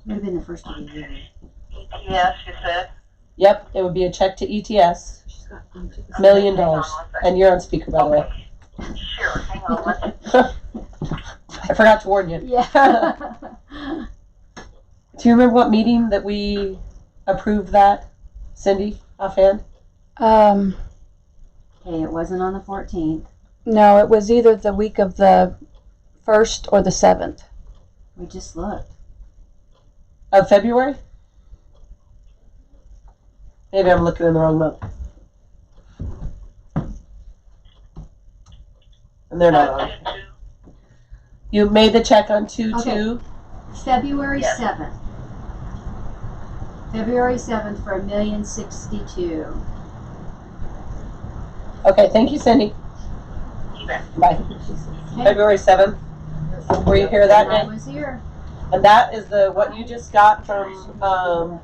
Would have been the first of the year. Yes, you said? Yep, it would be a check to ETS, She's got $1 million. And you're on speaker, by the way. Sure, hang on one second. I forgot to warn you. Yeah. Do you remember what meeting that we approved that, Cindy, offhand? Okay, it wasn't on the 14th. No, it was either the week of the 1st or the 7th. We just looked. Of February? Maybe I'm looking in the wrong month. And they're not on. You made the check on 2/2. February Yes. 7th. February 7th for $1,062,000. Okay, thank you, Cindy. You bet. Bye. February 7th. Were you here that I day? was here. And that is what you just got from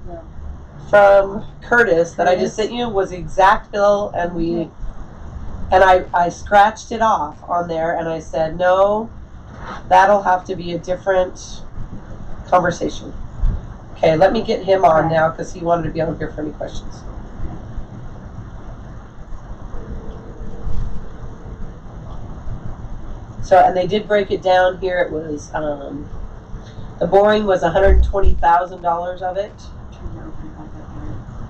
Curtis that I just sent you was the exact bill, and I scratched it off on there, and I said, no, that'll have to be a different conversation. Okay, let me get him on now because he wanted to be on here for any questions. So, and they did break it down here. It was, the boring was $120,000 of it.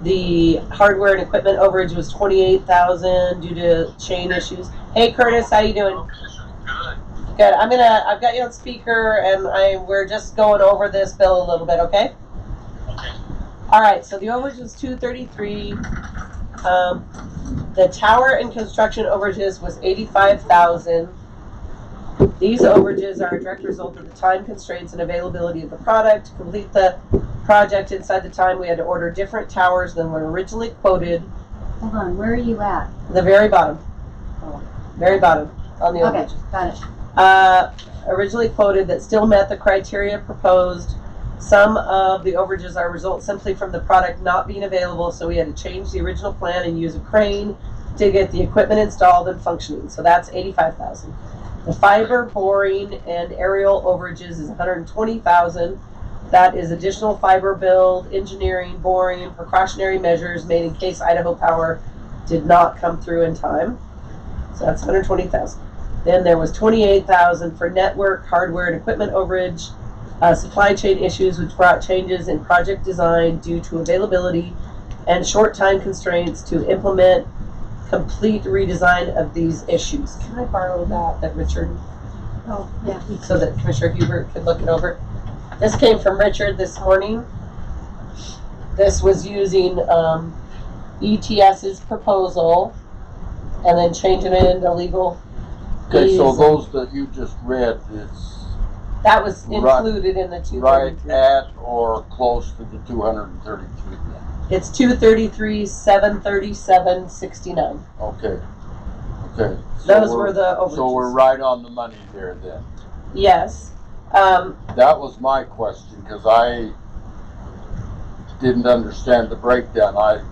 The hardware and equipment overage was $28,000 due to chain issues. Hey Curtis, how you doing? Good. I've got you on speaker, and we're just going over this bill a little bit, okay? Okay. All right. So the overage was $233. The tower and construction overages was $85,000. These overages are a direct result of the time constraints and availability of the product. To complete the project inside the time, we had to order different towers than were originally quoted. Hold on, where are you at? The very bottom. Oh. Very bottom on the Okay, overages. got it. Originally quoted that still met the criteria proposed. Some of the overages are a result simply from the product not being available, so we had to change the original plan and use a crane to get the equipment installed and functioning. So that's $85,000. The fiber, boring, and aerial overages is $120,000. That is additional fiber build, engineering, boring, precautionary measures made in case Idaho Power did not come through in time. So that's $120,000. Then there was $28,000 for network, hardware, and equipment overage, supply chain issues which brought changes in project design due to availability and short time constraints to implement complete redesign of these issues. Can I borrow that Richard? Oh, yeah. So that Commissioner Hubert could look it over. This came from Richard this morning. This was using ETS's proposal and then changing it into legal. Okay, so those that you just read, it's that was included in the 233. right at or close to the 233 then. It's 233, 737, 69. Okay. Okay. Those were the overages. So we're right on the money there then. Yes. That was my question because I didn't understand the breakdown. I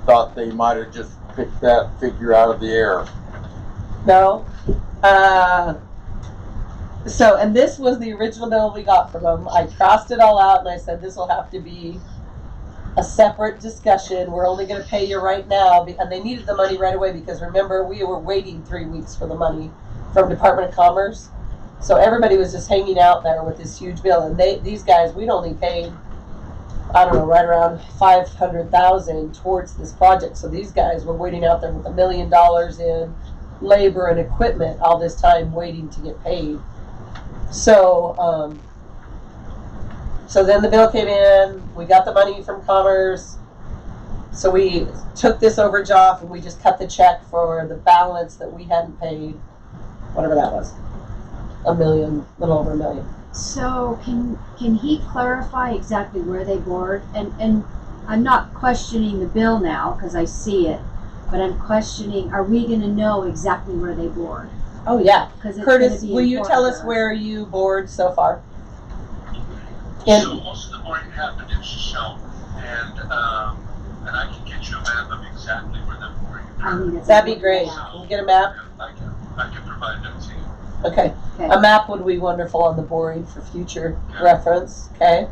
thought they might have just picked that figure out of the air. No. So, and this was the original bill we got from them. I crossed it all out and I said, this will have to be a separate discussion. We're only going to pay you right now. And they needed the money right away because remember, we were waiting 3 weeks for the money from Department of Commerce. So everybody was just hanging out there with this huge bill. And these guys, we'd only paid, I don't know, right around $500,000 towards this project. So these guys were waiting out there with $1 million in labor and equipment all this time waiting to get paid. So, so then the bill came in, we got the money from Commerce, so we took this overage off and we just cut the check for the balance that we hadn't paid, whatever that was, $1 million, a little over $1 million. So can he clarify exactly where they bored? And I'm not questioning the bill now because I see it, but I'm questioning, are we going to know exactly where they bored? Oh yeah. Because Curtis, will you tell us where you bored so far? So most of the boring happened in Shoshone, and I can get you a map of exactly where the boring occurred. That'd be great. Can you get a map? I can provide that to you. Okay. A map would be wonderful on the boring for future reference. Okay.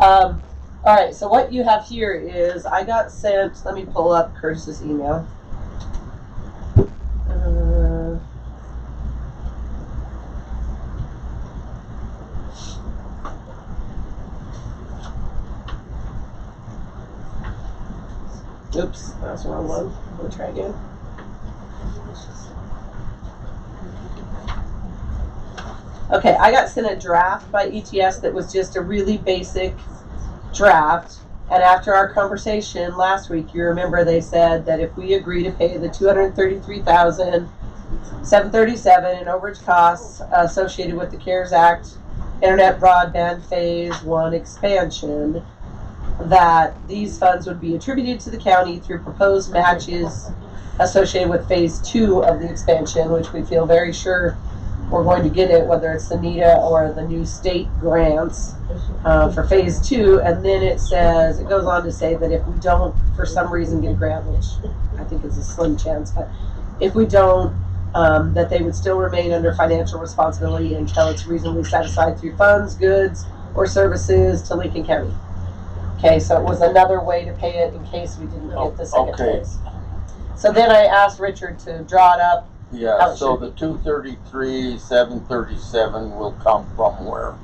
All right, so what you have here is I got sent, let me pull up Curtis's email. Oops, that's the wrong one. We'll try again. Okay, I got sent a draft by ETS that was just a really basic draft. And after our conversation last week, you remember they said that if we agree to pay the $233,737 in overage costs associated with the CARES Act Internet Broadband Phase 1 expansion, that these funds would be attributed to the county through proposed matches associated with Phase 2 of the expansion, which we feel very sure we're going to get it, whether it's the NETA or the new state grants for Phase 2. And then it goes on to say that if we don't, for some reason, get a grant, which I think is a slim chance, but if we don't, that they would still remain under financial responsibility until it's reasonably set aside through funds, goods, or services to Lincoln County. Okay, so it was another way to pay it in case we didn't get the second phase. So then I asked Richard to draw it up. Yeah, so the 233,737 will come from where?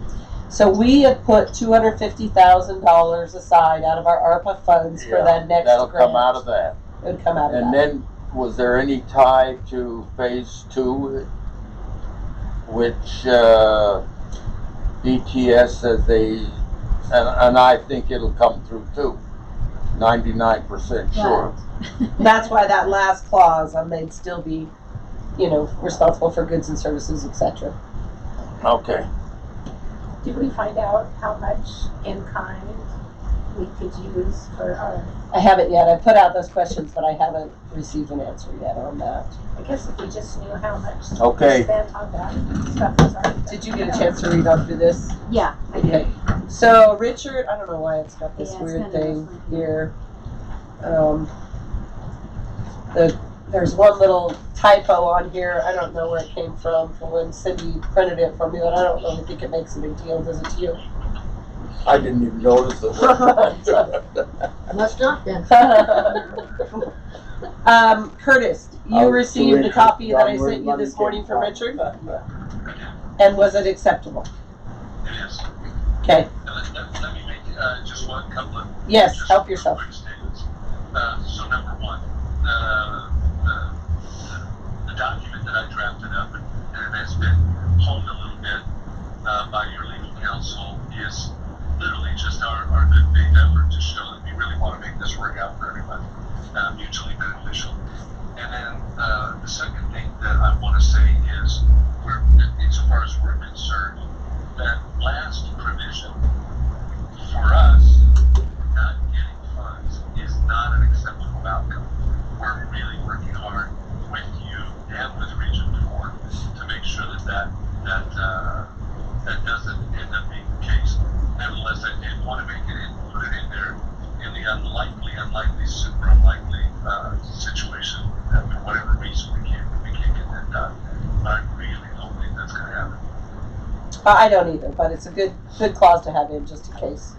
So we have put $250,000 aside out of our ARPA funds for that next That'll grant. come out of that. It would come out of And that. then, was there any tie to Phase 2, which ETS says they, and I think it'll come through too, 99% sure. That's why that last clause, they'd still be, responsible for goods and services, etc. Okay. Did we find out how much in kind we could use for our, I haven't yet. I put out those questions, but I haven't received an answer yet on that. I guess if we just knew how much Okay. we spent on that stuff was already done. Did you get a chance to read on through this? Yeah, I did. Okay. So Richard, I don't know why it's got this Yeah, it's weird kind of thing different. here. There's one little typo on here. I don't know where it came from when Cindy printed it for me, but I don't really think it makes a big deal, does it to you? I didn't even notice it. Must not then. Curtis, you received the copy that I sent you this morning from Richard? And was it acceptable? It is. Okay. Let me make just one couple of Yes, just help yourself. quick statements. So number one, the document that I drafted up and has been honed a little bit by your legal counsel is literally just our good faith effort to show that we really want to make this work out for everybody, mutually beneficial. And then the second thing that I want to say is, insofar as we're concerned, that last provision for us not getting funds is not an acceptable outcome. We're really working hard with you and with Region 4 to make sure that doesn't end up being the case. Nevertheless, I did want to make it in, put it in there in the super unlikely situation that for whatever reason we can't get that done. But I really don't think that's going to happen. I don't either, but it's a good clause to have in just in case.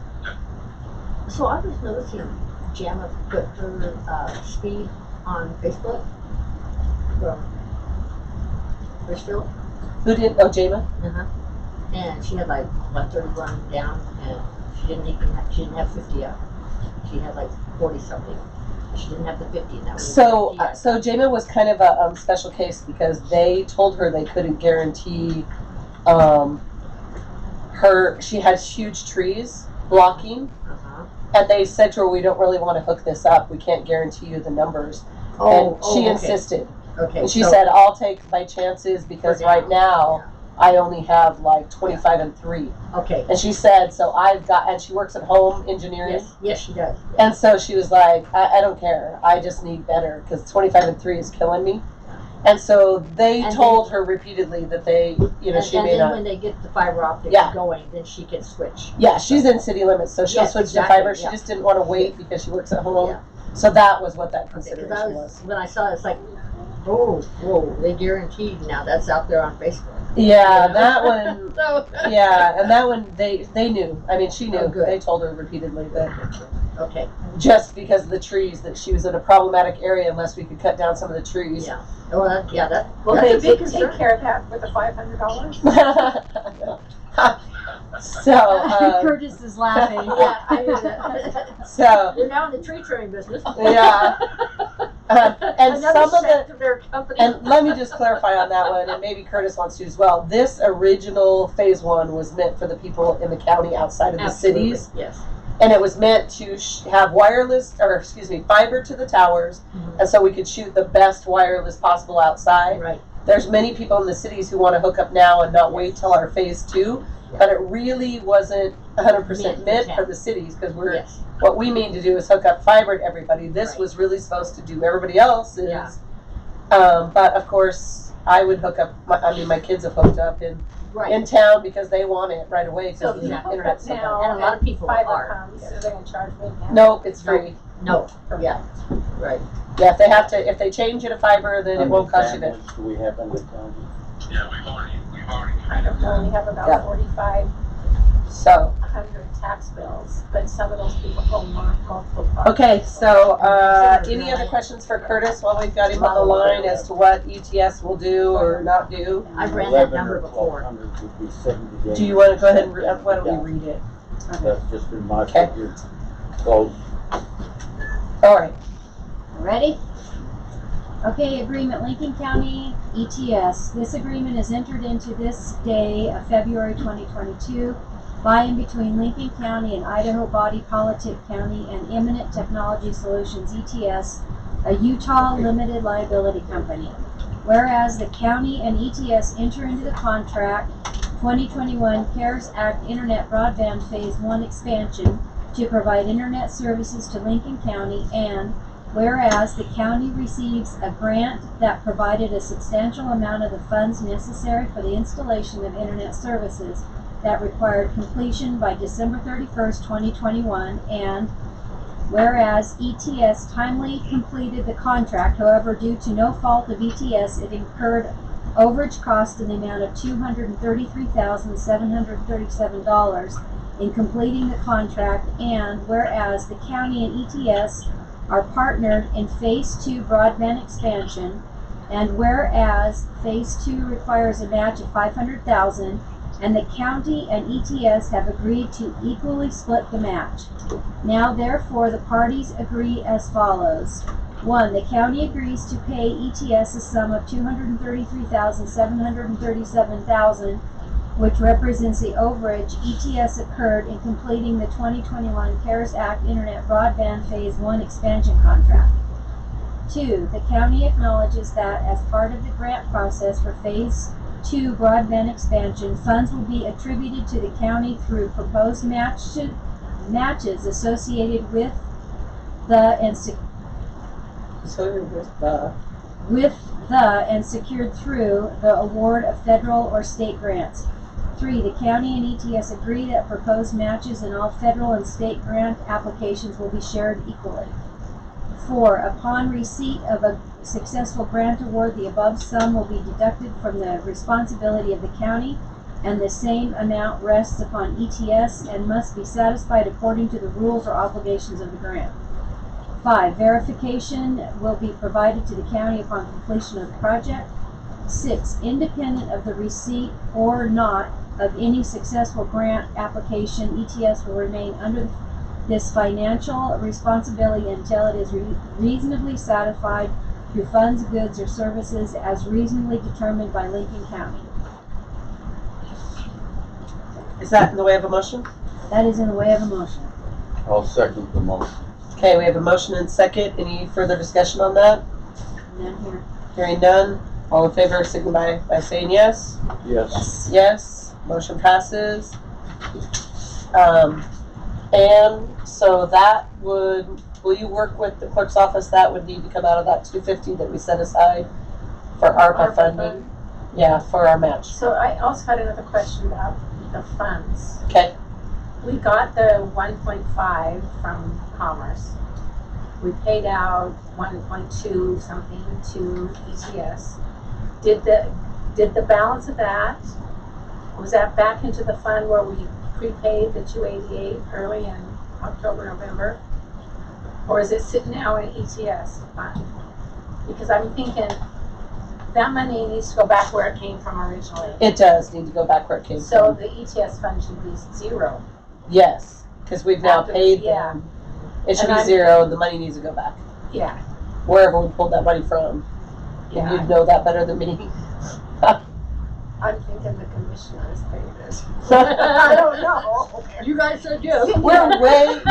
So I was noticing Jama put her speed on Facebook from Richfield. Who did? Oh, Jama? And she had like 131 down, and she didn't have 50 up. She had like 40 something. She didn't have the 50. And that was So 50 up. so Jama was kind of a special case because they told her they couldn't guarantee her. She has huge trees blocking, and they said to her, "We don't really want to hook this up. We can't guarantee you the numbers." And she okay. insisted. Okay. And she so- said, "I'll take my chances because For right now, now I only have like 25 and 3." Okay. And she said, "So I've got," and she works at home engineering. Yes, she does. And so she was like, I don't care. I just need better because 25 and 3 is killing me. And so they And told her repeatedly that they, And she then may not. when they get the fiber optic Yeah. going, then she can switch. Yeah, she's in city limits, so she'll Yes, switch exactly, to fiber. She yeah. just didn't want to wait because she works at home. Yeah. So that was what that Because consideration was. when I saw it, it's like, whoa, they guaranteed now. That's out there on Facebook. Yeah, that one, So, yeah, and that one, they knew. I mean, she knew. Oh, good. They told her repeatedly that okay, just because of the trees, that she was in a problematic area unless we could cut down some of the trees. yeah. Well, Well, that's they a big did concern. take care of that with the $500. So, Curtis is laughing. Yeah, I knew that. so, They're now in the tree trimming business. yeah. And Another some of the, sector of their company. and let me just clarify on that one, and maybe Curtis wants to as well. This original phase one was meant for the people in the county outside of the Absolutely, cities. yes. And it was meant to have fiber to the towers, Mhm. and so we could shoot the best wireless possible outside. Right. There's many people in the cities who want to hook up now and not wait till our phase two, but it really wasn't 100% meant for the cities, because Yes. what we mean to do is hook up fiber to everybody. This Right. was really supposed to do everybody else's. Yeah. But of course, I would hook up. My kids have hooked up in Right. town because they want it right away. So Because if you the hook internet's up so bad. now And a lot of people fiber are. comes, so they're gonna charge me again? Nope, it's free. No. Yeah. Right. Yeah, if they change it to fiber, then it won't cost you that. Do we have in the county? Yeah, we've already I don't know, we have about Yeah. 4,500 So, tax bills, but some of those people go multiple parts. okay, so, any other questions for Curtis while we've got him on the line as to what ETS will do or not do? I've ran that 11 number or before. 1,200 would be 70 days. Do you want to go ahead and, why don't we read it? That's just in my Okay. figure. Close. All right. Ready? Okay, agreement Lincoln County ETS. This agreement is entered into this day of February 2022 by and between Lincoln County and Idaho Body Politic County and Imminent Technology Solutions ETS, a Utah limited liability company. Whereas the county and ETS enter into the contract 2021 CARES Act Internet Broadband Phase 1 expansion to provide internet services to Lincoln County, and whereas the county receives a grant that provided a substantial amount of the funds necessary for the installation of internet services that required completion by December 31st, 2021, and whereas ETS timely completed the contract, however, due to no fault of ETS, it incurred overage costs in the amount of $233,737 in completing the contract, and whereas the county and ETS are partnered in Phase 2 broadband expansion, and whereas Phase 2 requires a match of $500,000, and the county and ETS have agreed to equally split the match. Now therefore the parties agree as follows. 1. The county agrees to pay ETS a sum of $233,737, which represents the overage ETS incurred in completing the 2021 CARES Act Internet Broadband Phase 1 expansion contract. 2. The county acknowledges that as part of the grant process for Phase 2 broadband expansion, funds will be attributed to the county through proposed matches associated with the and secured through the award of federal or state grants. 3. The county and ETS agree that proposed matches in all federal and state grant applications will be shared equally. 4. Upon receipt of a successful grant award, the above sum will be deducted from the responsibility of the county, and the same amount rests upon ETS and must be satisfied according to the rules or obligations of the grant. 5. Verification will be provided to the county upon completion of the project. 6. Independent of the receipt or not of any successful grant application, ETS will remain under this financial responsibility until it is reasonably satisfied through funds, goods, or services as reasonably determined by Lincoln County. Is that in the way of a motion? That is in the way of a motion. I'll second the motion. Okay, we have a motion and second. Any further discussion on that? None here. Hearing none. All in favor, signify by saying yes. Yes. Yes. Motion passes. And so that will you work with the clerk's office? That would need to come out of that $250 that we set aside for ARPA funding. Yeah, for our match. So I also had another question about the funds. Okay. We got the 1.5 from Commerce. We paid out 1.2 something to ETS. did the balance of that, was that back into the fund where we prepaid the 288 early in October, November? Or is it sitting now in ETS fund? Because I'm thinking that money needs to go back where it came from originally. It does need to go back where it came So from. the ETS fund should be zero. Yes, because we've now After- paid yeah. them. It should And be I'm- zero, the money needs to go back, Yeah, wherever we pulled that money from. And yeah. you'd know that better than me. I'm thinking the commissioners paid it. I don't know. You guys said yes. We're way,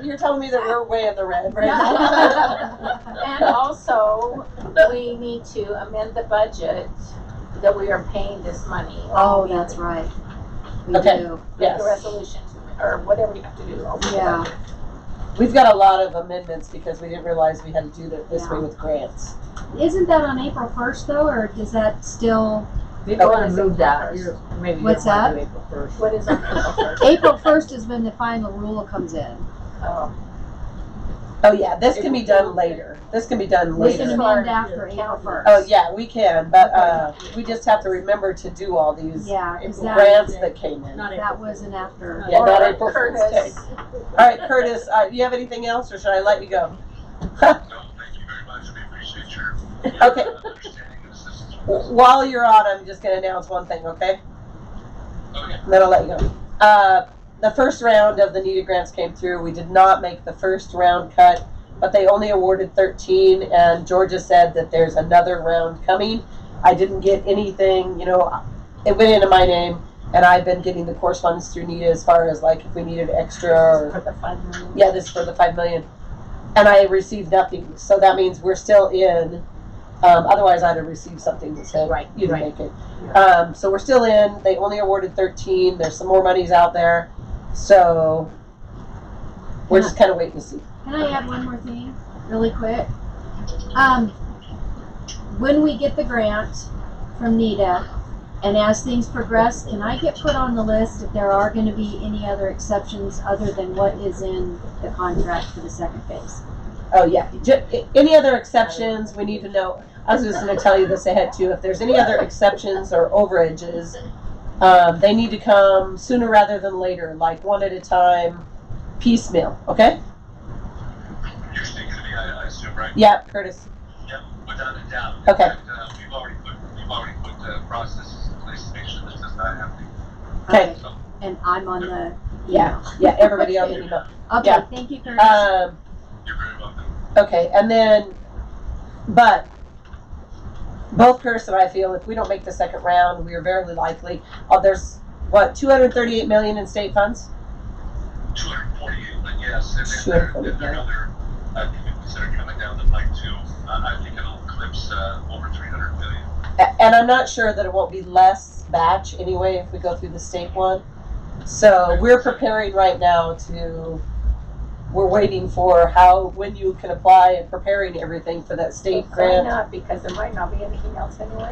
you're telling me that we're way in the red right now. And also, we need to amend the budget that we are paying this money. Oh, that's right. We Okay. do. Yes. The resolution, or whatever you have to do. Yeah. We've got a lot of amendments because we didn't realize we had to do it this way Yeah. with grants. Isn't that on April 1st though, or does that still? We want What is to move April that. first? You're, maybe you What's don't want that? to do April 1st. What is on April 1st? April 1st is when the final rule comes in. Oh, Oh yeah, this can be done later. This can be done We can later. amend after April 1st. Oh yeah, we can, but we just have to remember to do all these Yeah, because grants that came in. Not that April wasn't after. Yeah, not Or April Fool's Curtis. Day. All right, Curtis, do you have anything else, or should I let you go? No, thank you very much. We appreciate your Okay. understanding and assistance with this. While you're on, I'm just gonna announce one thing, okay? Okay. And then I'll let you go. The first round of the needed grants came through. We did not make the first round cut, but they only awarded 13, and Georgia said that there's another round coming. I didn't get anything, it went into my name, and I've been getting the correspondence through NETA as far as like if we needed extra or, for the 5 million. yeah, this is for the 5 million. And I received nothing, so that means we're still in. Otherwise, I'd have received something that said, Right, you didn't right. make it. So we're still in. They only awarded 13. There's some more monies out there. So we're just kind of waiting to see. Can I add one more thing, really quick? When we get the grant from NETA, and as things progress, can I get put on the list if there are going to be any other exceptions other than what is in the contract for the second phase? Oh, yeah. Any other exceptions, we need to know. I was just going to tell you this ahead, too. If there's any other exceptions or overages, they need to come sooner rather than later, like one at a time, piecemeal, okay? You're speaking to me, I assume, right? Yeah, Curtis. Yep, without a doubt. Okay. In fact, we've already put processes in place to make sure this does not happen. Okay. So, And I'm on the Yeah, yeah, everybody on the email. Okay, Yeah. thank you, Curtis. you're very welcome. Okay, and then, but both Curtis and I feel if we don't make the second round, we are very likely, there's, 238 million in state funds? 248, but yes, and then there are other commitments that are coming down the pike too. I think it'll eclipse over 300 million. And I'm not sure that it won't be less batch anyway if we go through the state one. So we're preparing right now we're waiting for when you can apply and preparing everything for that state Why grant. not? Because there might not be anything else anyway.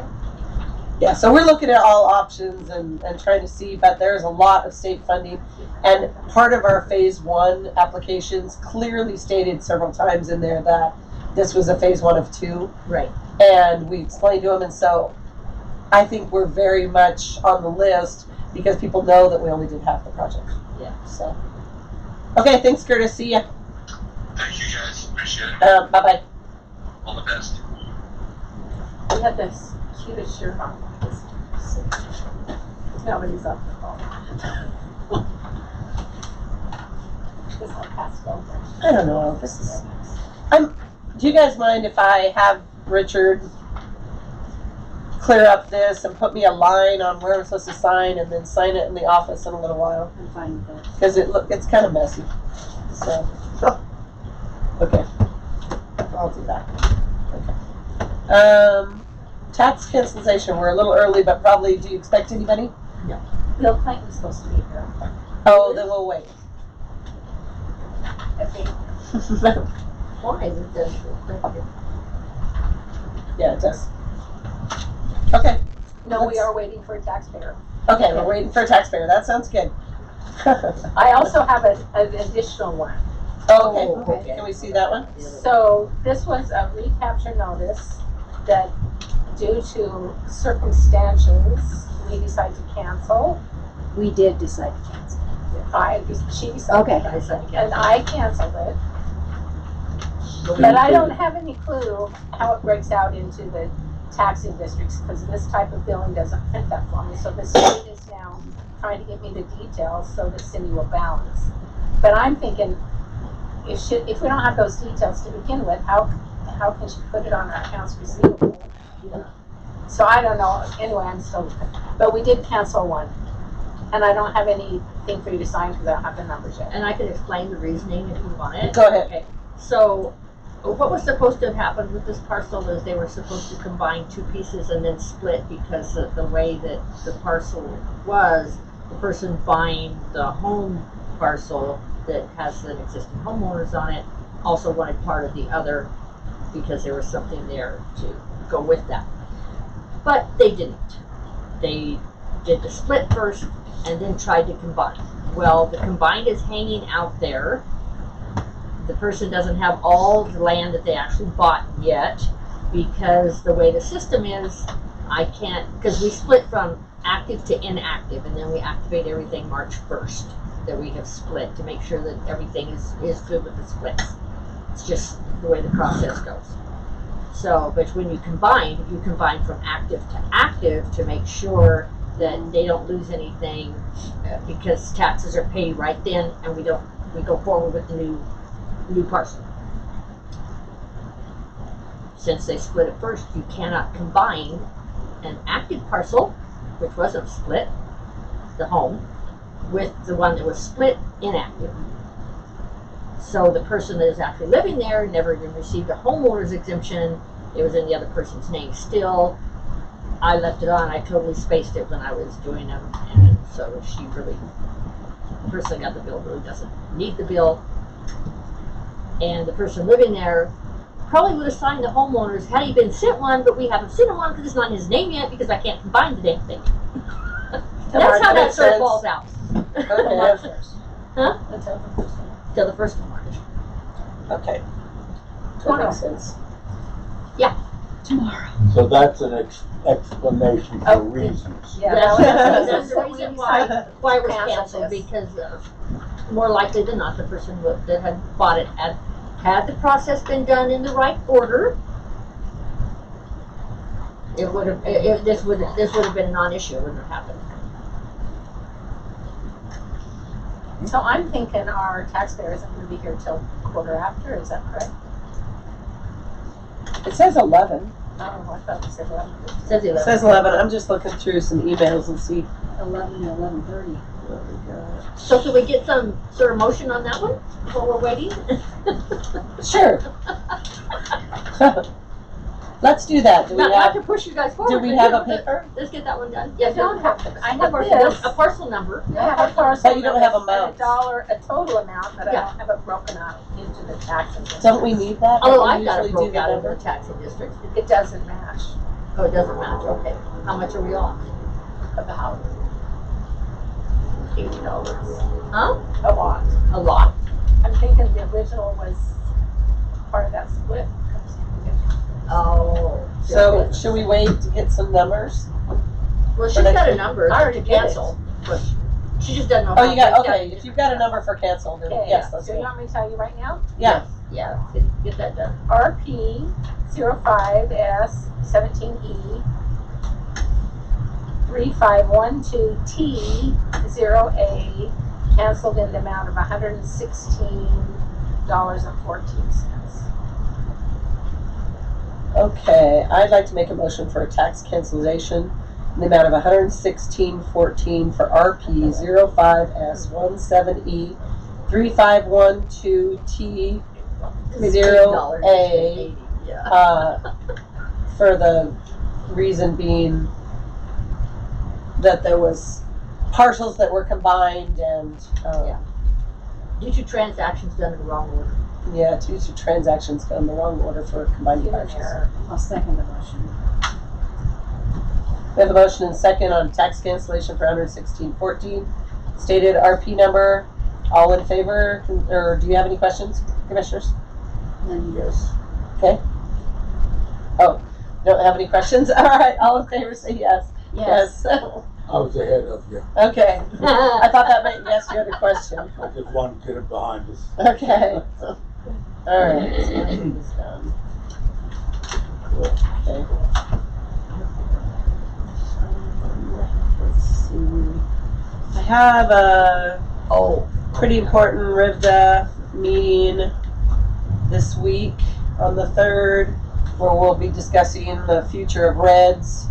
Yeah, so we're looking at all options and trying to see, but there's a lot of state funding. And part of our phase 1 applications clearly stated several times in there that this was a phase 1 of 2. Right. And we explained to them, and so I think we're very much on the list because people know that we only did half the project. Yeah. So, okay, thanks, Curtis. See ya. Thank you guys, appreciate it. Bye-bye. All the best. We had this cutest shirt on. Nobody's up the phone. This one passed over. I don't know. Do you guys mind if I have Richard clear up this and put me a line on where I'm supposed to sign and then sign it in the office in a little while? I'm fine with that. Because it's kind of messy. So, okay. I'll do that. Okay. Tax cancellation. We're a little early, but probably, do you expect anybody? Bill Clayton's supposed to be here. Oh, then we'll wait. I think. Why is it this? Yeah, it does. Okay. No, we are waiting for a taxpayer. Okay, we're waiting for a taxpayer. That sounds good. I also have an additional one. Okay. Okay. Can we see that one? So this was a recapture notice that due to circumstances, we decide to cancel. We did decide to cancel. She decided. Okay. I said And again. I canceled it. But I don't have any clue how it breaks out into the taxing districts, because this type of billing doesn't print that for me. So the state is now trying to give me the details so that Cindy will balance. But I'm thinking, if we don't have those details to begin with, how can she put it on our accounts receivable? So I don't know. Anyway, I'm still looking. But we did cancel one. And I don't have anything for you to sign because I don't have the numbers yet. And I can explain the reasoning if you want it. Go ahead. Okay, so what was supposed to have happened with this parcel is they were supposed to combine two pieces and then split, because of the way that the parcel was, the person buying the home parcel that has the existing homeowners on it also wanted part of the other, because there was something there to go with that. But they didn't. They did the split first and then tried to combine. Well, the combined is hanging out there. The person doesn't have all the land that they actually bought yet, because the way the system is, I can't, because we split from active to inactive, and then we activate everything March 1st that we have split to make sure that everything is good with the splits. It's just the way the process goes. So, but when you combine from active to active to make sure that they don't lose anything, because taxes are paid right then, and we go forward with the new parcel. Since they split it first, you cannot combine an active parcel, which wasn't split, the home, with the one that was split inactive. So the person that is actually living there never even received a homeowner's exemption. It was in the other person's name still. I left it on. I totally spaced it when I was doing them, and so she really, the person that got the bill really doesn't need the bill. And the person living there probably would have signed the homeowners had he been sent one, but we haven't sent him one because it's not in his name yet, because I can't combine the damn thing. That's how that sort of falls out. Okay. March 1st. Huh? Until the 1st. Till the 1st of March. Okay. Tomorrow. That makes sense. Tomorrow. So that's an explanation for Oh, reasons. Yeah, That's, that that's the was reason why it was Cancel canceled, this. because more likely than not, the person that had bought it had the process been done in the right order, it would have, this would have been a non-issue. It wouldn't have happened. So I'm thinking our taxpayer isn't going to be here till quarter after. Is that correct? It says 11. Oh, I thought you said 11. It says 11. It says 11. I'm just looking through some emails and see 11 to 11:30. what we got. So should we get some sort of motion on that one while we're waiting? Sure. Let's do that. Do we Not have? to push you guys forward. Do we but, have you a know, paper? Let's get that one done. I Yes, don't have to. I a have this. parcel number. I have a parcel. But you don't have number and amounts. a total amount, but I Yeah. don't have it broken out into the taxes. Don't we need that? Although Don't we I've got it usually do broke out the into the number? taxing districts. It doesn't match Oh, it doesn't matter. Okay. How much are we on? about $80. Huh? A lot. A lot. I'm thinking the original was part of that split. Oh. So should we wait to get some numbers? Well, she's for next got a week? number I already to did it. cancel, but she just doesn't know. Oh, how you got, to get okay, it. if you've got a number for cancel, then Okay, yes, let's so go. you want me to tell you right now? Yeah, Yeah, get that done. RP 05S 17E 3512T 0A canceled in the amount of $116.14. okay, I'd like to make a motion for a tax cancellation in the amount of $116.14 for RP 05S17E 3512T 0A, Yeah. for the reason being that there was parcels that were combined and, Yeah. Due to transactions done in the wrong order. yeah, two transactions go in the wrong order for combining Human parcels. error. I'll second the motion. We have a motion and second on tax cancellation for 116.14. Stated RP number. All in favor, or do you have any questions, commissioners? Then Yes. Okay. Oh, Don't have any questions? All right, all in favor say yes. Yes. I was ahead of you. Okay. I thought that meant yes, you had a question. I just wanted to get it behind us. Okay. All right. So I think it's done. Okay. Let's see. I have a pretty important RIVDA meeting this week on the 3rd, where we'll be discussing the future of REDS.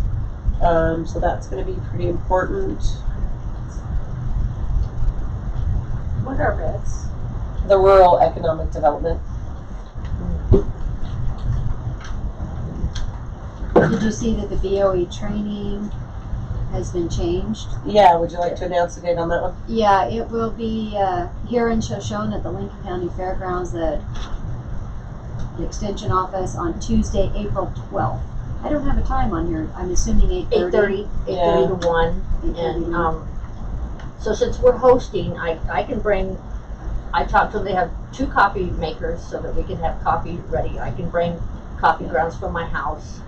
So that's going to be pretty important. What are REDS? The Rural Economic Development. Did you see that the BOE training has been changed? Yeah, would you like to announce the date on that one? Yeah, it will be here in Shoshone at the Lincoln County Fairgrounds at the Extension Office on Tuesday, April 12th. I don't have a time on here. I'm assuming 8:30. 8:30 to 1. 8:30 And to 1. so since we're hosting, I can bring, I talked to them, they have 2 coffee makers so that we can have coffee ready. I can bring coffee grounds from my house.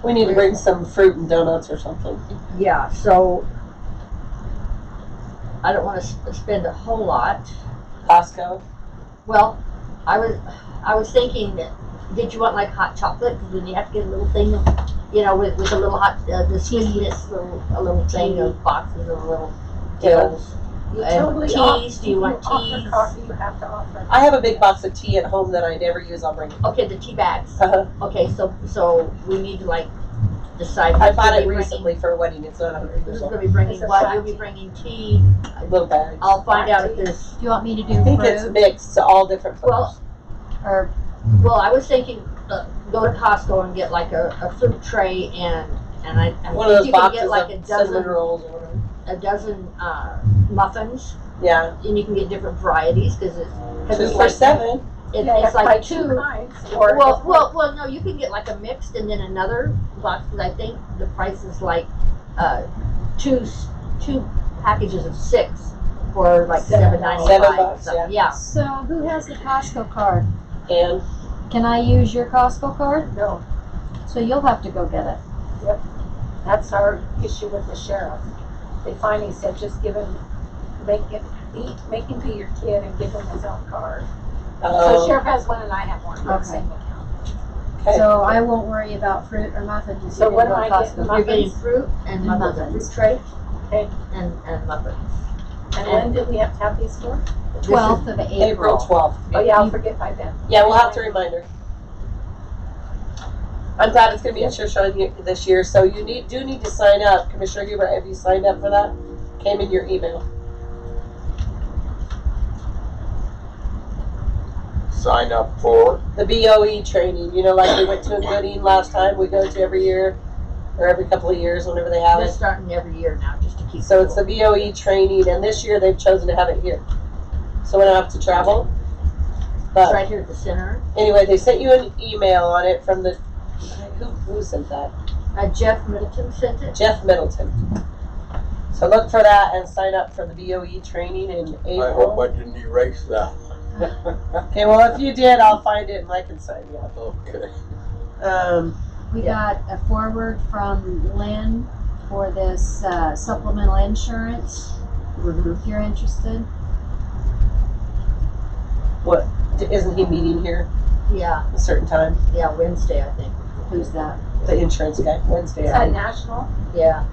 We need to bring some fruit and donuts or something. Yeah, so I don't want to spend a whole lot. Costco. Well, I was thinking that, did you want like hot chocolate? Because then you have to get a little thing, you know, with a little hot, the sweetness, a little thing of boxes of little pills. You And totally teas, do you want if offer teas? coffee, you have to offer. I have a big box of tea at home that I never use. I'll bring it. Okay, the tea bags. Uh-huh. Okay, so we need to like decide. I who's bought gonna it be bringing- recently for a wedding. It's not 100 Who's years going old. to be bringing It's a what? flat You'll be tea. bringing tea. Little bags. I'll find Flat out if tea. there's. Do you want me to I do think it's fruit mixed, so all different flavors. Well, or Well, I was thinking, go to Costco and get like a fruit tray and I One of think those you can boxes get like of cinnamon rolls or whatever. a dozen muffins, Yeah. and you can get different varieties because 2 it's for like $7. it's like two 2. kinds. Or Well, no, you can get like a mixed and then another box. Because I think the price is like two packages of 6 for like $7.95. $7, Yeah. so who has the Costco card? And Can I use your Costco card? No, So you'll have to go get it. that's our issue with the sheriff. They finally said just give him, make him be your kid and give him his own card. So sheriff has one and I have one. Okay. Same account. okay. So I won't worry about fruit or muffins. So You're what gonna am go I to getting? Costco. You're getting Muffins? fruit and muffins, a fruit Muffins. tray Okay. and muffins. And when do we have to have these for? 12th of April. April 12th. Oh yeah, I'll forget by then. Yeah, we'll have to remind her. I'm glad it's going to be at Shoshone this year. So you do need to sign up. Commissioner Huber, have you signed up for that? Came in your email. Sign up for, The BOE training. You know, like we went to in Gooding last time. We go to every year or every couple of years whenever they have They're it. starting every year now just to keep. So it's the people. BOE training, and this year they've chosen to have it here. So we don't have to travel. It's But right here at the center. anyway, they sent you an email on it from the who sent that? Jeff Middleton sent it. Jeff Middleton. So look for that and sign up for the BOE training in I hope April. I didn't erase that. Okay, well if you did, I'll find it and I can sign you up. Okay. We got a forward from Lynn for this supplemental insurance, if you're interested. What, isn't he meeting here Yeah, a certain time? yeah, Wednesday I think. Who's that? The insurance guy, Wednesday. Is I that think. national? Yeah,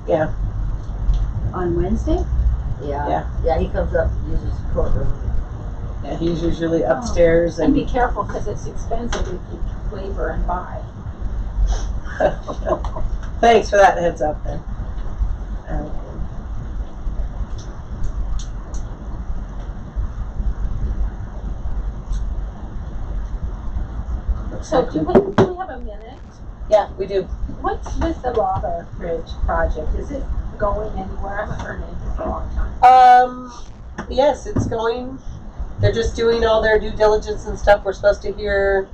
On Wednesday? yeah. He comes up, uses the courtroom. Yeah, he's usually upstairs And be and careful because it's expensive if you waiver and buy. thanks for that heads up then. So do we have a minute? Yeah, we do. What's with the Lava Bridge project? Is it going anywhere? I haven't heard anything for a long time. Yes, it's going. They're just doing all their due diligence and stuff. We're supposed to hear.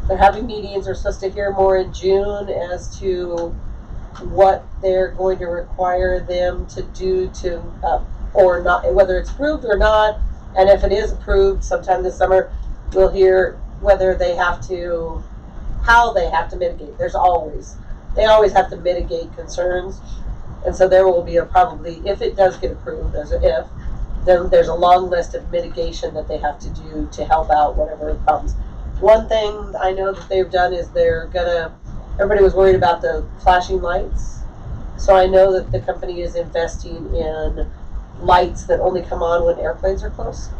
They're having meetings. We're supposed to hear more in June as to what they're going to require them to do to, or not, whether it's approved or not. And if it is approved sometime this summer, we'll hear whether they have to how they have to mitigate. They always have to mitigate concerns. And so there will be probably, if it does get approved, then there's a long list of mitigation that they have to do to help out whatever comes. One thing I know that they've done is everybody was worried about the flashing lights. So I know that the company is investing in lights that only come on when airplanes are close.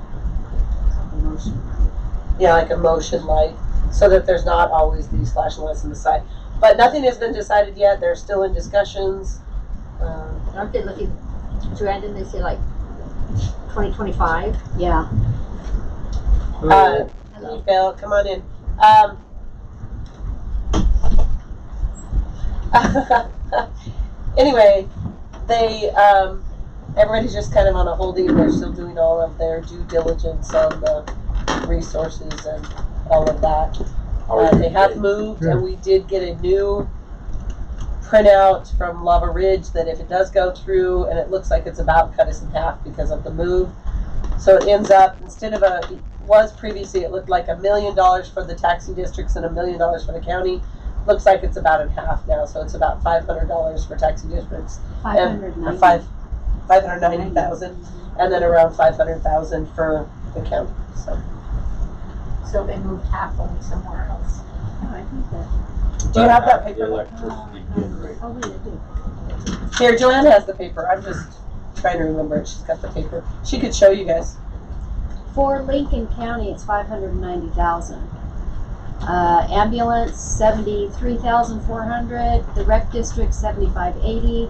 Yeah, like a motion light, so that there's not always these flashing lights on the side. But nothing has been decided yet. They're still in discussions. Aren't they looking, Joanne, didn't they say like 2025? Yeah. Hello. Bill, come on in. Anyway, everybody's just kind of on a holding. They're still doing all of their due diligence on the resources and all of that. They have moved, and we did get a new printout from Lava Ridge that if it does go through, and it looks like it's about cut us in half because of the move. So it ends up, instead of previously it looked like $1 million for the taxi districts and $1 million for the county. Looks like it's about in half now, so it's about $500 for taxi districts. 590,000, and then around 500,000 for the county. So they moved half of them somewhere else. Do you have that paper? Electricity generator. Oh, wait, I do. Here, Joanne has the paper. I'm just trying to remember it. She's got the paper. She could show you guys. For Lincoln County, it's 590,000. Ambulance, 73,400. The rec district, 7580.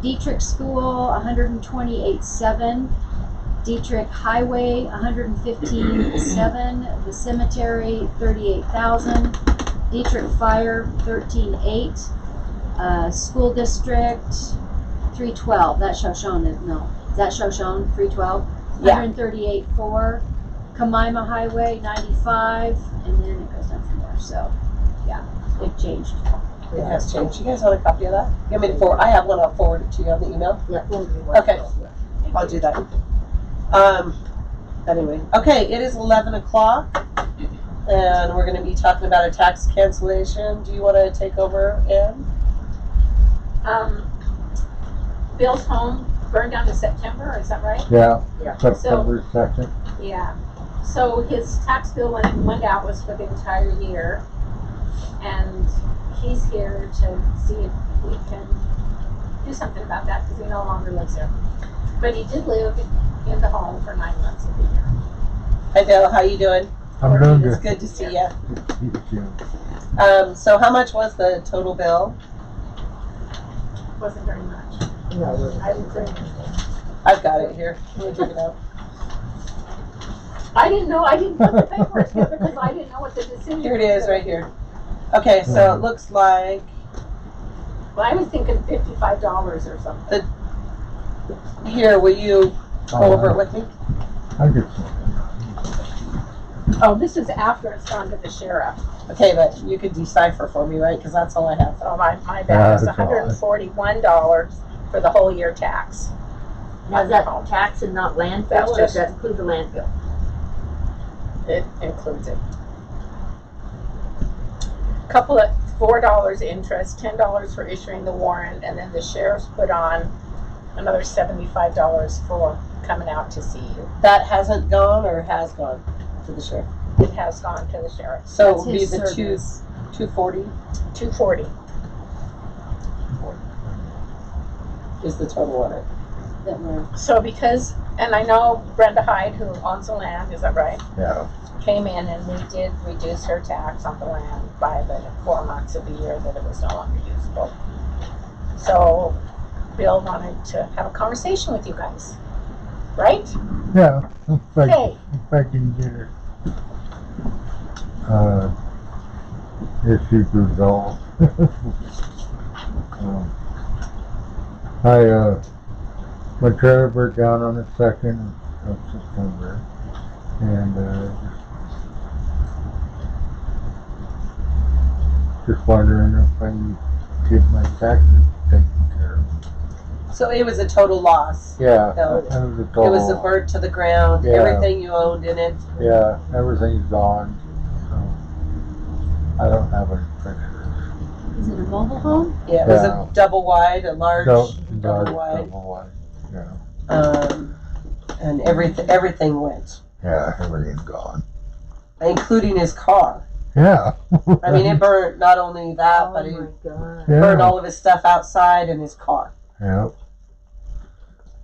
Dietrich School, 128.7. Dietrich Highway, 115.7. The cemetery, 38,000. Dietrich Fire, 13.8. School district, 312. That Shoshone is, no. Is that Shoshone, 312? Yeah. 138.4. Kamima Highway, 95. And then it goes down from there. So, yeah, it changed. It has changed. You guys want a copy of that? Give me the forward. I have one. I'll forward it to you on the email. Yeah. Okay. I'll do that. Anyway. Okay, it is 11 o'clock. And we're going to be talking about a tax cancellation. Do you want to take over, Ann? Bill's home burned down in September, is that right? Yeah, Yeah. September 2nd. Yeah. So his tax bill when it went out was for the entire year. And he's here to see if we can do something about that because he no longer lives there. But he did live in the home for 9 months of the year. Hi, Bill. How you doing? I'm doing It's good. good to see you. Keep you. So how much was the total bill? Wasn't very much. No, I would say. I've got it here. Let me check it out. I didn't put the paperwork together because I didn't know what the decision was. Here it is, right here. Okay, so it looks like Well, I was thinking $55 or something. here. Will you go over it with me? I get Oh, this is after it's gone to the sheriff. Okay, but you could decipher for me, right? Because that's all I have. Oh, my bad. Yeah, It's that's all right. $141 for the whole year tax. now is that tax and not landfill, That's or does just- that include the landfill? It includes it. Couple of $4 interest, $10 for issuing the warrant, and then the sheriff's put on another $75 for coming out to see you. That hasn't gone or has gone to the sheriff. It has gone to the sheriff. So it That's would be his the service. 240 $240. is the total on it. That we're, So because, and I know Brenda Hyde, who owns the land, is that right? Yeah. Came in and we did reduce her tax on the land by the 4 months of the year that it was no longer usable. So Bill wanted to have a conversation with you guys, right? Yeah, if Okay. I can get it. Issue resolved. My trailer broke down on the 2nd of September, and just wondering if I get my taxes taken care of. So it was a total loss. Yeah, No. that was a It was a total. burnt to the ground. Yeah. Everything you owned in it. Yeah, everything's gone. I don't have any pictures. Is it a mobile home? Yeah, it was Yeah. a double wide, a large double wide. Double wide. Yeah. And everything went, Yeah, everything's gone. including his car. Yeah. I mean, it burnt not only that, but it Oh my god. burned yeah. all of his stuff outside and his car. Yep.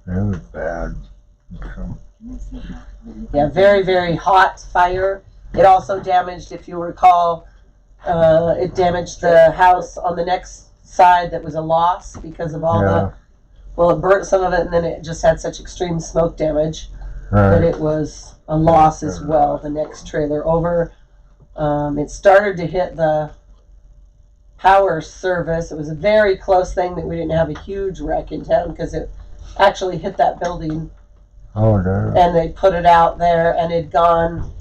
It was bad. So, Yeah, very, very hot fire. It also damaged, if you recall, it damaged the house on the next side that was a loss because of all yeah. well, it burnt some of it and then it just had such extreme smoke damage that Right. it was a loss as well, the next trailer over. It started to hit the power service. It was a very close thing that we didn't have a huge wreck in town because it actually hit that building Oh no. and they put it out there and it'd gone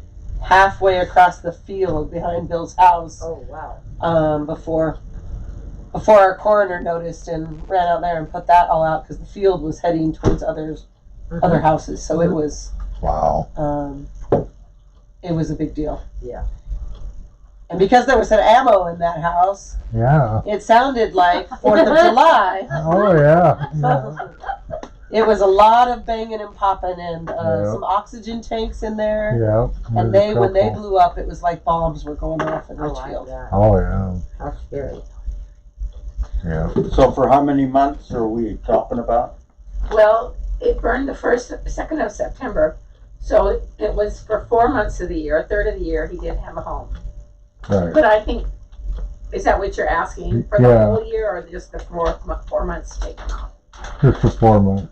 halfway across the field behind Bill's house Oh wow. before our coroner noticed and ran out there and put that all out because the field was heading towards other houses. So it was Wow. it was a big deal. Yeah. And because there was some ammo in that house, Yeah. it sounded like 4th of July. Oh yeah. Yeah. It was a lot of banging and popping and Yeah. some oxygen tanks in there. Yeah. And There's a when they couple. blew up, it was like bombs were going off in Oh my Richfield. god. Oh yeah. How scary. Yeah. So for how many months are we talking about? Well, it burned the 2nd of September, so it was for 4 months of the year, a third of the year, he didn't have a home. Right. But I think, is that what you're asking, for the Yeah. whole year, or just the 4 months taken off? Just the 4 months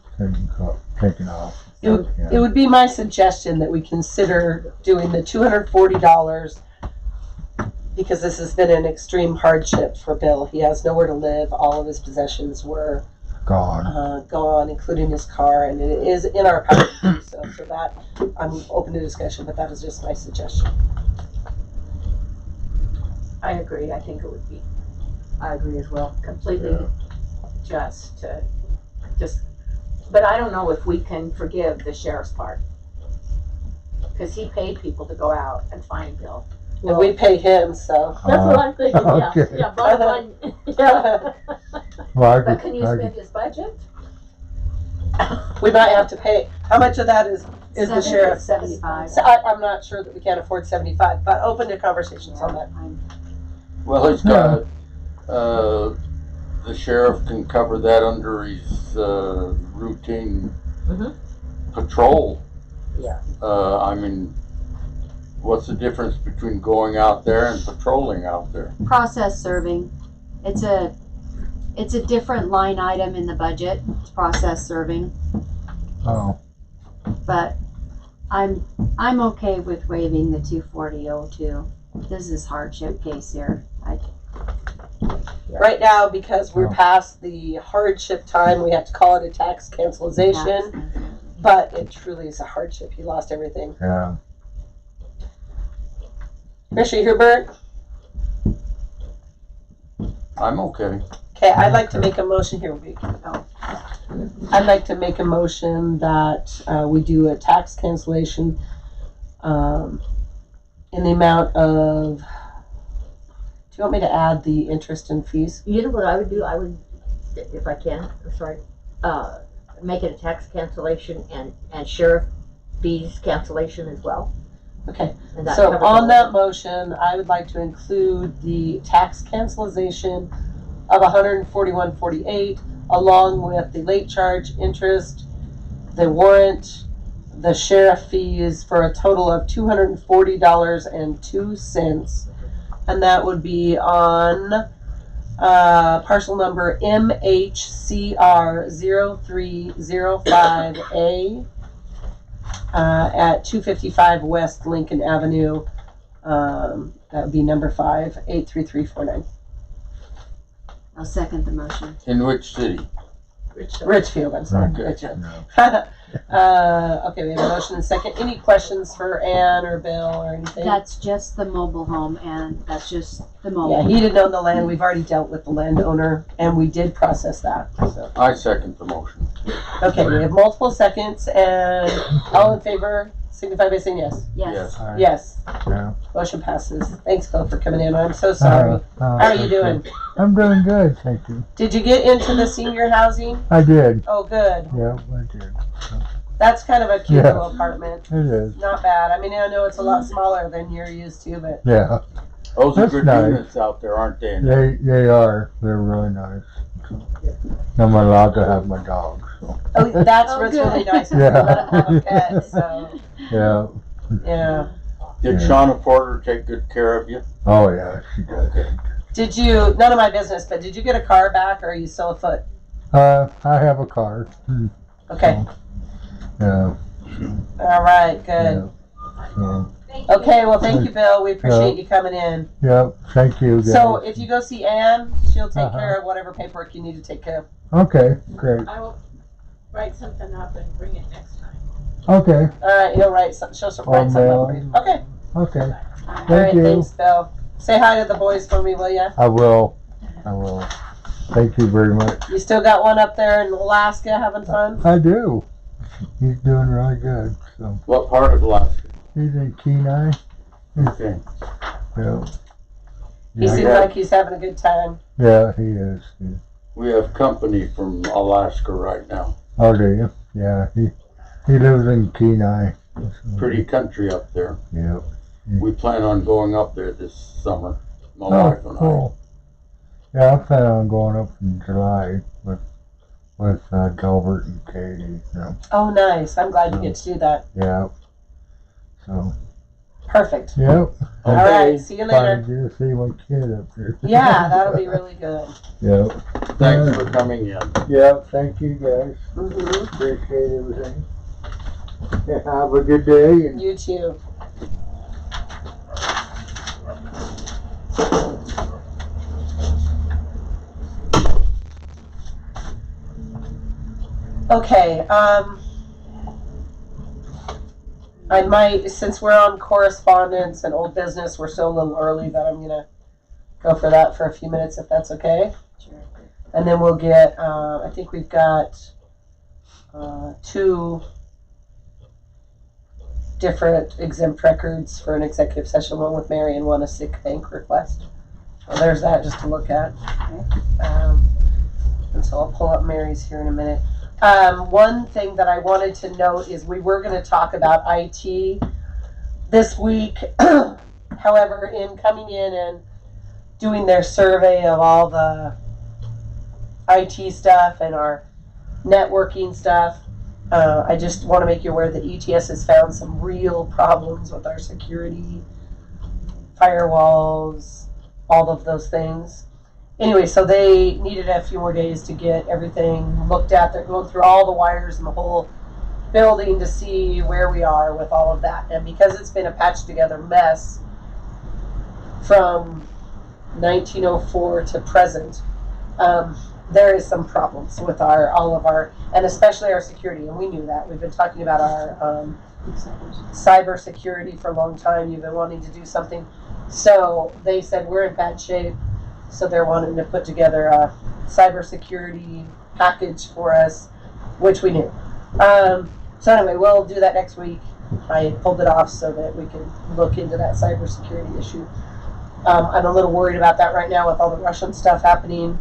taken off. It would be my suggestion that we consider doing the $240 because this has been an extreme hardship for Bill. He has nowhere to live. All of his possessions were Gone. gone, including his car, and it is in our power to do so. So that, I'm open to discussion, but that is just my suggestion. I agree, I think it would be I agree as well. completely just, but I don't know if we can forgive the sheriff's part. Cause he paid people to go out and find Bill. And we pay him, so. That's what I'm thinking, yeah. Okay. Yeah, bottom line, yeah. Well, I But could, can you spend his budget? We might have to pay, how much of that is the sheriff? 75. So I'm not sure that we can't afford 75, but open to conversations on that. Well, he's got, the sheriff can cover that under his, routine Mhm. patrol. Yeah. I mean, what's the difference between going out there and patrolling out there? Process serving. It's a different line item in the budget. It's process serving, oh, but I'm okay with waiving the 240.02. This is hardship case here. Right now, because we're past the hardship time, we have to call it a tax cancellation, but it truly is a hardship. He lost everything. yeah. Commissioner Hubert? I'm okay. Okay, I'd like to make a motion here. I'd like to make a motion that we do a tax cancellation in the amount of, do you want me to add the interest and fees? You know what I would do? I would, if I can, I'm sorry, make it a tax cancellation and sheriff fees cancellation as well. Okay, And that so covers on all that of motion, I would like to include the tax cancellation of $141.48 along with the late charge interest, the warrant, the sheriff fees for a total of $240.02. And that would be on parcel number MHCR0305A at 255 West Lincoln Avenue. That would be number 5, 83349. I'll second the motion. In which city? Richfield, I'm sorry. Okay. Richfield. Okay, we have a motion and a second. Any questions for Ann or Bill or anything? That's just the mobile home, and that's just the mobile. Yeah, he didn't own the land. We've already dealt with the landowner, and we did process that. So. I second the motion. Okay, we have multiple seconds, and all in favor signify by saying yes. Yes. Aye. Yes. Yeah. Motion passes. Thanks, Phil, for coming in. I'm so sorry. How are you doing? I'm doing good, thank you. Did you get into the senior housing? I did. Oh, good. Yeah, I did. That's kind of a cute Yeah. little apartment. It is. Not bad. I mean, I know it's a lot smaller than you're used to, but Yeah. Those are That's good nice. units out there, aren't they? They are. They're really nice. I'm allowed to have my dogs. So. oh, that's Oh, what's good. really nice. Yeah. You let 'em have a pet, so Yeah. yeah. Did Yeah. Shauna Porter take good care of you? Oh yeah, she does. Okay. Did you? None of my business, but did you get a car back, or are you still afoot? I have a car. Okay. Yeah. All right. Good. Yeah. So, Okay. Well, thank you, Bill. We appreciate you coming in. yeah. Thank you, guys. So if you go see Ann, she'll take Uh-huh. care of whatever paperwork you need to take care of. Okay. Great. I will write something up and bring it next time. Okay. All right. He'll write some. She'll write something up for you. Okay. Okay. All right. Thank you. Thanks, Bill. Say hi to the boys for me, will ya? I will. I will. Thank you very much. You still got one up there in Alaska having fun? I do. He's doing really good. So What part of Alaska? he's in Kenai. Okay. Yeah. He Yeah. seems like he's having a good time. Yeah, he is. We have company from Alaska right now. Oh, do you? Yeah. He lives in Kenai. Pretty country up there. Yeah. We plan on going up there this summer. My Oh, wife and cool. Yeah, I plan on going up in July with Delbert and Katie. So, Oh, nice. I'm glad you get to do that. yeah. So, Perfect. yep. All Okay. right. See you later. Fun to see my kid up there. Yeah, that'll be really good. Yep. Thanks for coming in. Yep. Thank you guys. Mm-hmm. Appreciate everything. Yeah, have a good day. And You too. Okay, I might, since we're on correspondence and old business, we're still a little early, but I'm gonna go for that for a few minutes if that's okay. Sure. And then we'll get, I think we've got 2 different exempt records for an executive session, one with Mary and one a sick bank request. So there's that just to look at. And so I'll pull up Mary's here in a minute. One thing that I wanted to note is we were going to talk about IT this week. However, in coming in and doing their survey of all the IT stuff and our networking stuff, I just want to make you aware that ETS has found some real problems with our security, firewalls, all of those things. Anyway, so they needed a few more days to get everything looked at. They're going through all the wires in the whole building to see where we are with all of that. And because it's been a patched together mess from 1904 to present, there is some problems with all of our, and especially our security. And we knew that. We've been talking about our cyber security for a long time. You've been wanting to do something. So they said we're in bad shape. So they're wanting to put together a cybersecurity package for us, which we knew. So anyway, we'll do that next week. I pulled it off so that we can look into that cybersecurity issue. I'm a little worried about that right now with all the Russian stuff happening.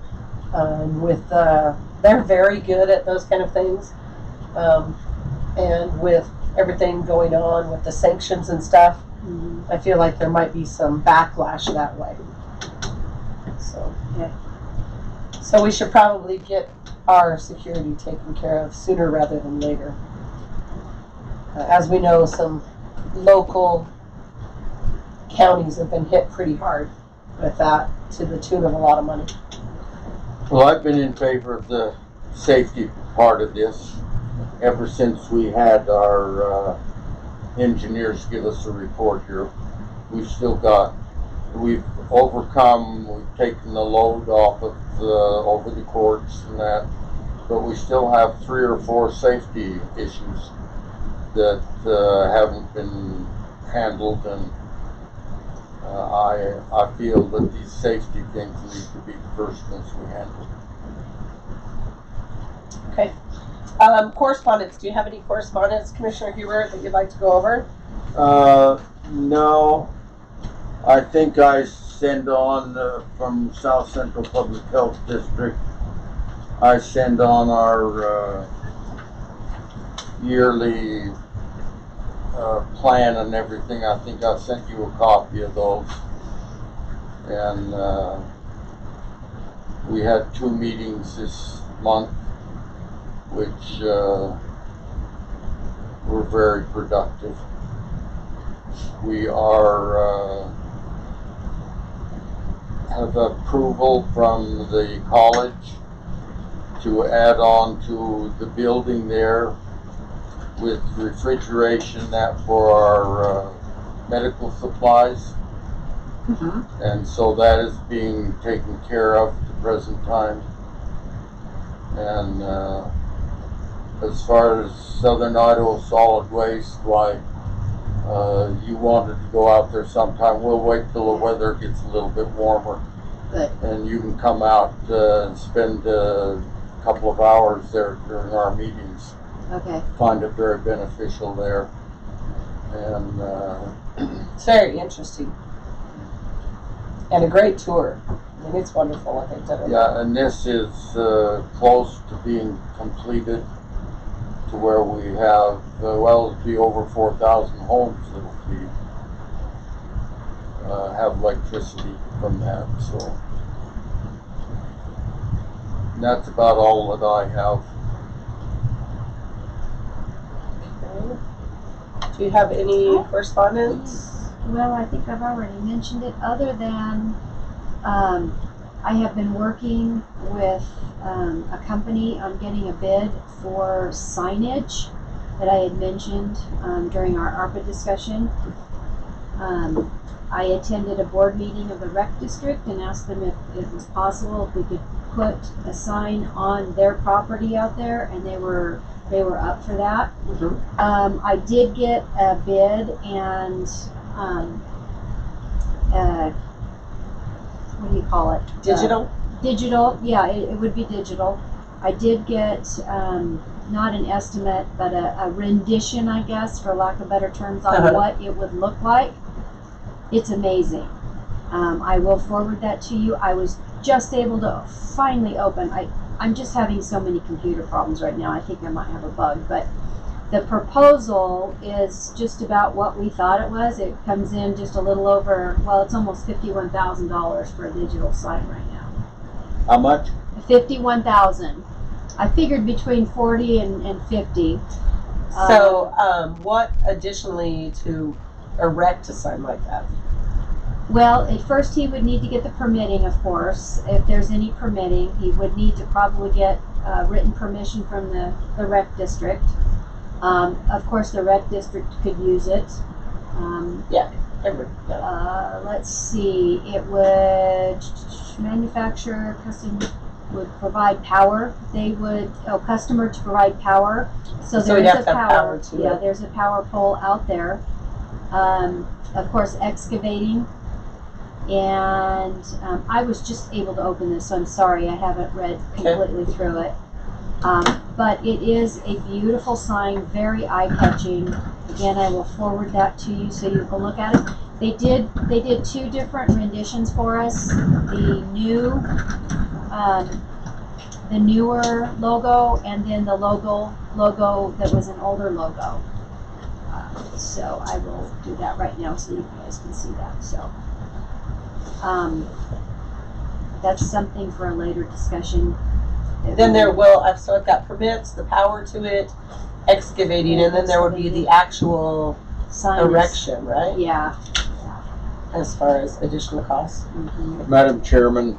They're very good at those kind of things. And with everything going on with the sanctions and stuff, I feel like there might be some backlash that way. So, Okay. so we should probably get our security taken care of sooner rather than later. As we know, some local counties have been hit pretty hard with that to the tune of a lot of money. Well, I've been in favor of the safety part of this ever since we had our engineers give us a report here. We've overcome, we've taken the load off of over the courts and that, but we still have 3 or 4 safety issues that haven't been handled, and I feel that these safety things need to be the first ones we handle. Okay. Correspondence, do you have any correspondence, Commissioner Hubert, that you'd like to go over? No. I think I send on from South Central Public Health District. I send on our yearly plan and everything. I think I sent you a copy of those. And we had 2 meetings this month, which were very productive. We have approval from the college to add on to the building there with refrigeration that for our medical supplies. And so that is being taken care of at the present time. And as far as Southern Idaho Solid Waste, why you wanted to go out there sometime. We'll wait till the weather gets a little bit warmer. Good. And you can come out and spend a couple of hours there during our meetings. Okay. Find it very beneficial there. And It's very interesting. And a great tour. I mean, it's wonderful what they've done. yeah, and this is close to being completed to where we have, it'll be over 4,000 homes that'll be, have electricity from that, so. And that's about all that I have. Okay. Do you have any correspondence? Well, I think I've already mentioned it, other than I have been working with a company on getting a bid for signage that I had mentioned during our ARPA discussion. I attended a board meeting of the rec district and asked them if it was possible if we could put a sign on their property out there, and they were up for that. I did get a bid, and what do you call it? Digital? Digital, yeah, it would be digital. I did get not an estimate, but a rendition, I guess, for lack of better terms, on what it would look like. It's amazing. I will forward that to you. I was just able to finally open. I'm just having so many computer problems right now. I think I might have a bug, but the proposal is just about what we thought it was. It comes in just a little over, well, it's almost $51,000 for a digital sign right now. How much? 51,000. I figured between 40 and 50. So, what additionally to erect a sign like that? Well, at first he would need to get the permitting, of course. If there's any permitting, he would need to probably get written permission from the rec district. Of course, the rec district could use it. Let's see. It would manufacture, custom would provide power. They would customer to provide power. So we'd there's have a to have power to it. there's a power pole out there. Of course, excavating. And I was just able to open this, so I'm sorry I haven't read completely through it. But it is a beautiful sign, very eye-catching. Again, I will forward that to you so you can look at it. They did 2 different renditions for us. The newer logo, and then the logo that was an older logo. So I will do that right now so you guys can see that. So that's something for a later discussion. Then there will, so I've got permits, the power to it, excavating, and then there would be the actual Sign erection, right? Yeah. As far as additional costs. Madam Chairman,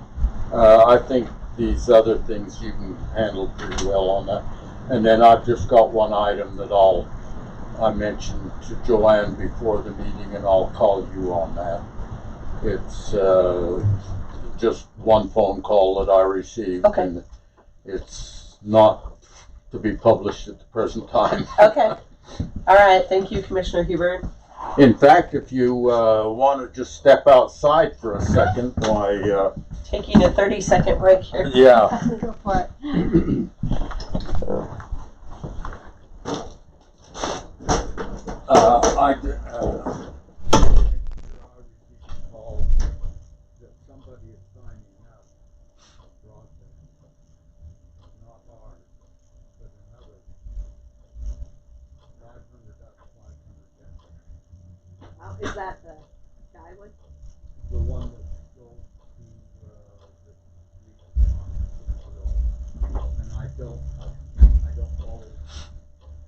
I think these other things you can handle pretty well on that. And then I've just got one item that I mentioned to Joanne before the meeting, and I'll call you on that. It's just one phone call that I received. Okay. And it's not to be published at the present time. Okay. All right. Thank you, Commissioner Hubert. In fact, if you want to just step outside for a second, why... Taking a 30-second break here. Yeah. Go for it. I did, call that somebody is signing up on broadband, not ours, but another 500 up, 500 down. Is that the guy one? The one that goes to, and I don't know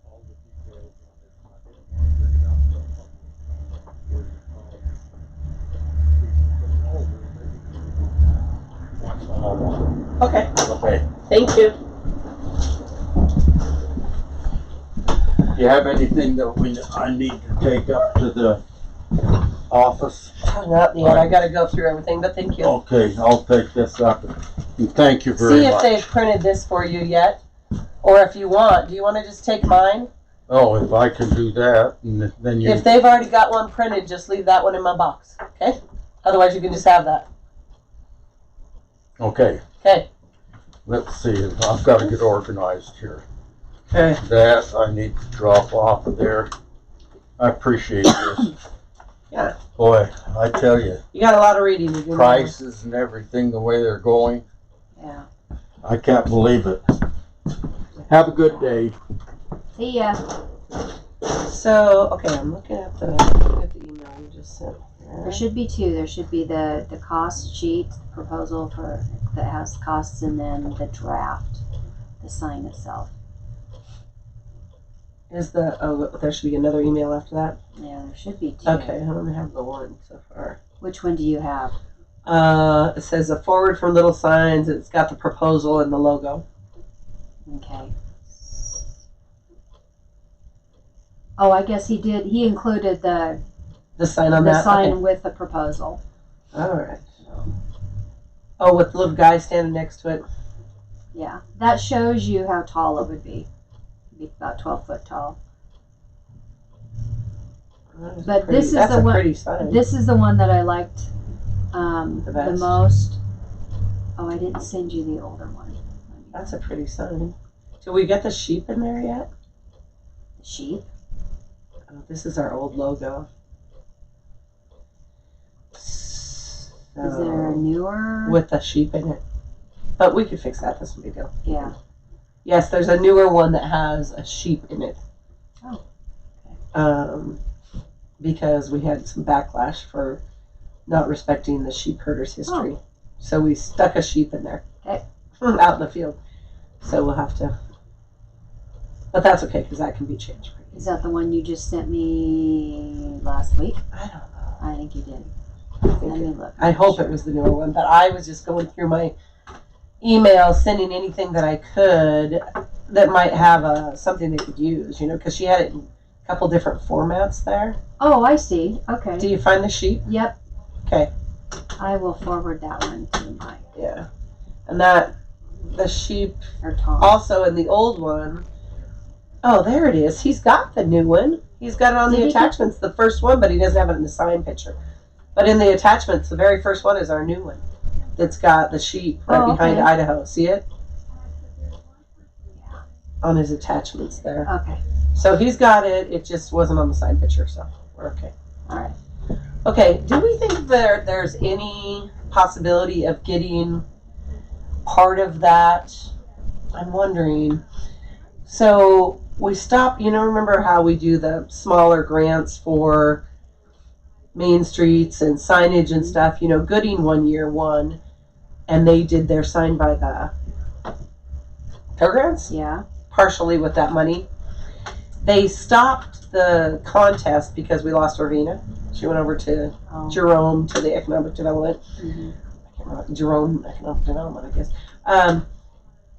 all the details on it. I didn't want to bring it up to the public. Okay, Okay. thank you. Do you have anything that I need to take up to the office? Not yet, I gotta go through everything, but thank you. Okay, I'll take this up, and thank you very See if much. they've printed this for you yet, or if you want, do you wanna just take mine? Oh, if I can do that, and then you, If they've already got one printed, just leave that one in my box, okay? Otherwise, you can just have that, okay, okay? let's see, I've gotta get organized here. Okay. That I need to drop off of there. I appreciate this. Yeah. Boy, I tell you, You got a lot of reading to do. now. prices and everything, the way they're going, Yeah. I can't believe it. Have a good day. See ya. So, okay, I'm looking at the email you just sent. There should be two. There should be the cost sheet proposal for that has costs, and then the draft, the sign itself. There should be another email after that? Yeah, there should be two. Okay, I only have the one so far. Which one do you have? It says a forward from Little Signs. It's got the proposal and the logo. Okay. Oh, I guess he did. He included the sign on the that? sign Okay. with the proposal. All right. Oh, with the little guy standing next to it. Yeah, that shows you how tall it would be. It'd be about 12 foot tall. But this is that's the a one- pretty sign. This is the one that I liked The the best. most. Oh, I didn't send you the older one. That's a pretty sign. Did we get the sheep in there yet? The sheep. Oh, this is our old logo. Is there a newer? With the sheep in it? But we could fix that. That's no big deal. Yeah. Yes, there's a newer one that has a sheep in it. Oh. Because we had some backlash for not respecting the sheep herders' history. So we stuck a sheep in there. Okay. Out in the field. So we'll have to. But that's okay because that can be changed. Is that the one you just sent me last week? I don't know. I think you did. I Let think me it- look. I hope it was the newer one, but I was just going through my emails, sending anything that I could that might have something they could use, because she had it in a couple different formats there. Oh, I see. Okay. Do you find the sheep? Yep. Okay. I will forward that one to Mike Yeah. And the sheep or Tom. also in the old one. Oh, there it is. He's got the new one. He's got it on Did the he? attachments, the first one, but he doesn't have it in the sign picture. But in the attachments, the very first one is our new one. That's got the sheep right Oh, behind okay. Idaho. See it? On his attachments there. Okay. So he's got it. It just wasn't on the sign picture, so we're okay. All right. Okay. Do we think there's any possibility of getting part of that? I'm wondering. So we stopped. Remember how we do the smaller grants for main streets and signage and stuff? Gooding one year won, and they did their sign by the fairgrounds. Yeah. Partially with that money. They stopped the contest because we lost Orvina. She went over to Oh. Jerome to the economic development. Mhm. I can't remember, Jerome Economic Development, I guess.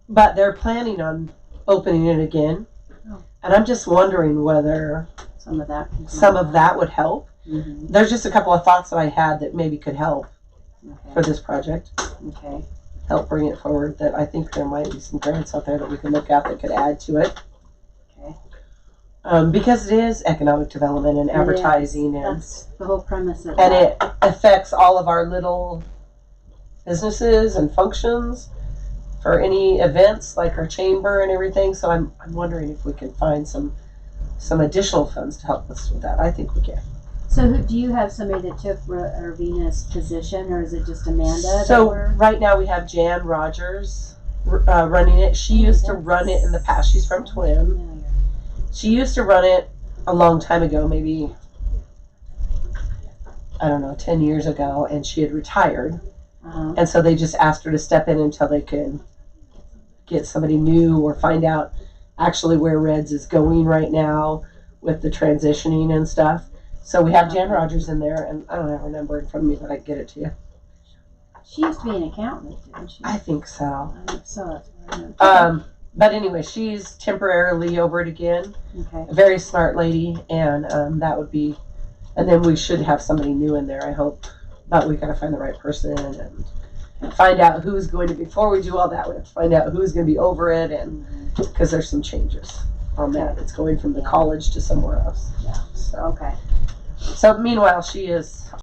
But they're planning on opening it again. Oh. And I'm just wondering whether Some of that. can come some out. of that would help. Mhm. There's just a couple of thoughts that I had that maybe could help for Okay. this project. Okay. Help bring it forward. That I think there might be some grants out there that we can look at that could add to it. Okay. Because it is economic development and It advertising is. and That's the whole premise of and that. it affects all of our little businesses and functions for any events like our chamber and everything. So I'm wondering if we can find some some additional funds to help us with that, I think we can. So do you have somebody that took Irvina's position, or is it just Amanda? that So we're- right now we have Jan Rogers running it. She used to run it in the past. She's from Twin. She used to run it a long time ago, maybe, I don't know, 10 years ago, and she had retired. Uh-huh. And so they just asked her to step in until they could get somebody new or find out actually where Reds is going right now with the transitioning and stuff. So we have Jan Rogers in there, and I don't have her number in front of me, but I can get it to you. She used to be an accountant, didn't she? I think so. I think so. That's what I know. But anyway, she's temporarily over it again. Okay. A very smart lady, and that would be, and then we should have somebody new in there, I hope. But we gotta find the right person and find out who's going to, before we do all that, we have to find out who's gonna be over it, and, because there's some changes on that. It's going from the college to somewhere else. Yeah. So, Okay. so meanwhile, she is